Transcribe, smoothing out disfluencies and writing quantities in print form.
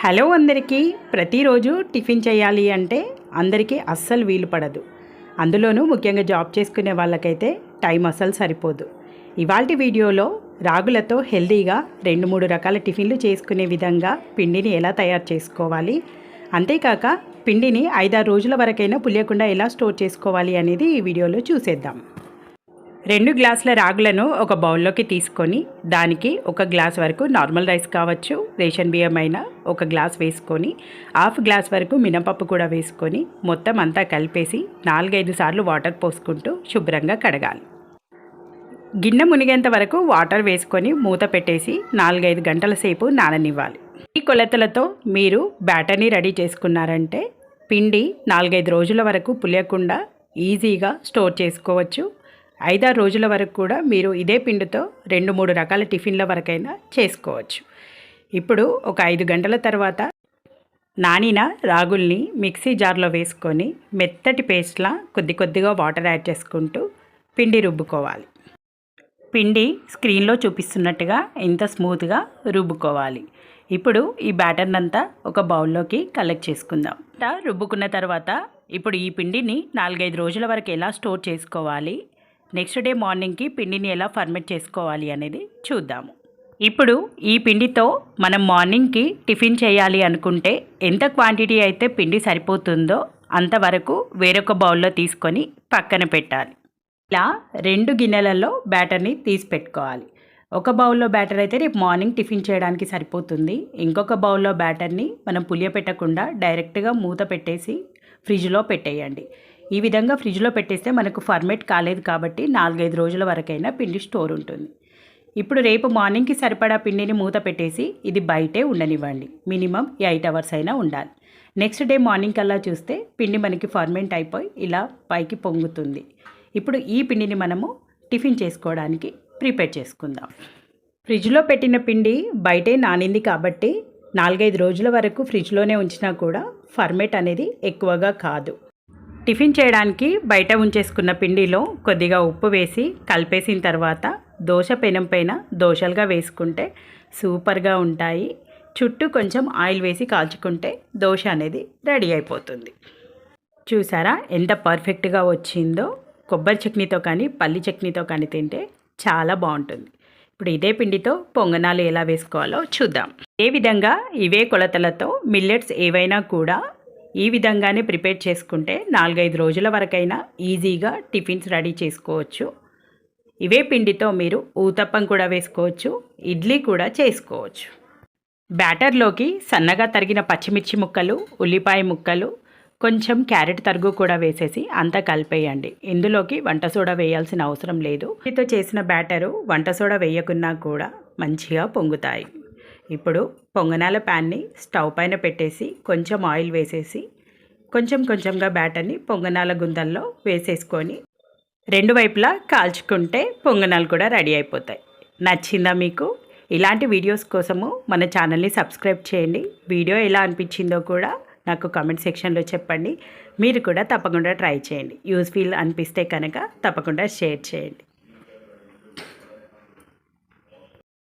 Hello అందరికీ ప్రతిరోజు tiffin చేయాలి అంటే అందరికీ అస్సలు వీలు పడదు. అందులోనూ ముఖ్యంగా జాబ్ చేసుకునే వాళ్ళకైతే టైం అస్సలు సరిపోదు. ఇవాల్టి వీడియోలో రాగులతో హెల్తీగా 2-3 రకాల టిఫిన్లు చేసుకునే విధంగా పిండిని ఎలా తయారు చేసుకోవాలి, అంతేకాక పిండిని 5-6 రోజుల వరకైనా పులియకుండా ఎలా స్టోర్ చేసుకోవాలి అనేది ఈ వీడియోలో చూసేద్దాం. 2 గ్లాసుల రాగులను ఒక బౌల్లోకి తీసుకొని దానికి 1 గ్లాస్ వరకు నార్మల్ రైస్ కావచ్చు, రేషన్ బియ్యం అయినా 1 గ్లాస్ వేసుకొని 1/2 గ్లాస్ వరకు మినపప్పు కూడా వేసుకొని మొత్తం అంతా కలిపేసి 4-5 సార్లు వాటర్ పోసుకుంటూ శుభ్రంగా కడగాలి. గిన్నె మునిగేంత వరకు వాటర్ వేసుకొని మూత పెట్టేసి 4-5 గంటల సేపు నాననివ్వాలి. ఈ కొలతలతో మీరు బ్యాటర్ని రెడీ చేసుకున్నారంటే పిండి 4-5 రోజుల వరకు పులియకుండా ఈజీగా స్టోర్ చేసుకోవచ్చు. 5-6 రోజుల వరకు కూడా మీరు ఇదే పిండితో 2-3 రకాల టిఫిన్ల వరకైనా చేసుకోవచ్చు. ఇప్పుడు ఒక 5 గంటల తర్వాత నానిన రాగుల్ని మిక్సీ జార్లో వేసుకొని మెత్తటి పేస్ట్లా కొద్దిగా వాటర్ యాడ్ చేసుకుంటూ పిండి రుబ్బుకోవాలి. పిండి స్క్రీన్లో చూపిస్తున్నట్టుగా ఇంత స్మూత్గా రుబ్బుకోవాలి. ఇప్పుడు ఈ బ్యాటర్ని అంతా ఒక బౌల్లోకి కలెక్ట్ చేసుకుందాం. రుబ్బుకున్న తర్వాత ఇప్పుడు ఈ పిండిని 4-5 రోజుల వరకు ఎలా స్టోర్ చేసుకోవాలి, నెక్స్ట్ డే మార్నింగ్కి పిండిని ఎలా ఫర్మెంట్ చేసుకోవాలి అనేది చూద్దాము. ఇప్పుడు ఈ పిండితో మనం మార్నింగ్కి టిఫిన్ చేయాలి అనుకుంటే ఎంత క్వాంటిటీ అయితే పిండి సరిపోతుందో అంతవరకు వేరొక బౌల్లో తీసుకొని పక్కన పెట్టాలి. ఇలా 2 గిన్నెలలో బ్యాటర్ని తీసి పెట్టుకోవాలి. ఒక బౌల్లో బ్యాటర్ అయితే రేపు మార్నింగ్ టిఫిన్ చేయడానికి సరిపోతుంది. ఇంకొక బౌల్లో బ్యాటర్ని మనం పులియపెట్టకుండా డైరెక్ట్గా మూత పెట్టేసి ఫ్రిడ్జ్లో పెట్టేయండి. ఈ విధంగా ఫ్రిడ్జ్లో పెట్టేస్తే మనకు ఫర్మెంట్ కాలేదు కాబట్టి 4-5 రోజుల వరకైనా పిండి స్టోర్ ఉంటుంది. ఇప్పుడు రేపు మార్నింగ్కి సరిపడా పిండిని మూత పెట్టేసి ఇది బయటే ఉండనివ్వండి. మినిమం 8 అవర్స్ అయినా ఉండాలి. నెక్స్ట్ డే మార్నింగ్ కల్లా చూస్తే పిండి మనకి ఫర్మెంట్ అయిపోయి ఇలా పైకి పొంగుతుంది. ఇప్పుడు ఈ పిండిని మనము టిఫిన్ చేసుకోవడానికి ప్రిపేర్ చేసుకుందాం. ఫ్రిడ్జ్లో పెట్టిన పిండి బయటే నానింది కాబట్టి 4-5 రోజుల వరకు ఫ్రిడ్జ్లోనే ఉంచినా కూడా ఫర్మెంట్ అనేది ఎక్కువగా కాదు. టిఫిన్ చేయడానికి బయట ఉంచేసుకున్న పిండిలో కొద్దిగా ఉప్పు వేసి కలిపేసిన తర్వాత దోశ పెనం పైన దోశలుగా వేసుకుంటే సూపర్గా ఉంటాయి. చుట్టూ కొంచెం ఆయిల్ వేసి కాల్చుకుంటే దోశ అనేది రెడీ అయిపోతుంది. చూసారా ఎంత పర్ఫెక్ట్గా వచ్చిందో. కొబ్బరి చట్నీతో కానీ పల్లి చట్నీతో కానీ తింటే చాలా బాగుంటుంది. ఇప్పుడు ఇదే పిండితో పొంగనాలు ఎలా వేసుకోవాలో చూద్దాం. ఏ విధంగా ఇవే కొలతలతో మిల్లెట్స్ ఏవైనా కూడా ఈ విధంగానే ప్రిపేర్ చేసుకుంటే 4-5 రోజుల వరకైనా ఈజీగా టిఫిన్స్ రెడీ చేసుకోవచ్చు. ఇవే పిండితో మీరు ఊతప్పం కూడా వేసుకోవచ్చు, ఇడ్లీ కూడా చేసుకోవచ్చు. బ్యాటర్లోకి సన్నగా తరిగిన పచ్చిమిర్చి ముక్కలు, ఉల్లిపాయ ముక్కలు, కొంచెం క్యారెట్ తరుగు కూడా వేసేసి అంతా కలిపేయండి. ఇందులోకి వంట సోడా వేయాల్సిన అవసరం లేదు. వీటితో చేసిన బ్యాటరు వంట సోడా వేయకున్నా కూడా మంచిగా పొంగుతాయి. ఇప్పుడు పొంగనాల ప్యాన్ని స్టవ్ పైన పెట్టేసి కొంచెం ఆయిల్ వేసేసి కొంచెంగా బ్యాటర్ని పొంగనాల గుందల్లో వేసేసుకొని 2 వైపులా కాల్చుకుంటే పొంగనాలు కూడా రెడీ అయిపోతాయి. నచ్చిందా మీకు? ఇలాంటి వీడియోస్ కోసము మన ఛానల్ని సబ్స్క్రైబ్ చేయండి. వీడియో ఎలా అనిపించిందో కూడా నాకు కామెంట్ సెక్షన్లో చెప్పండి. మీరు కూడా తప్పకుండా ట్రై చేయండి. యూస్ఫుల్ అనిపిస్తే కనుక తప్పకుండా షేర్ చేయండి.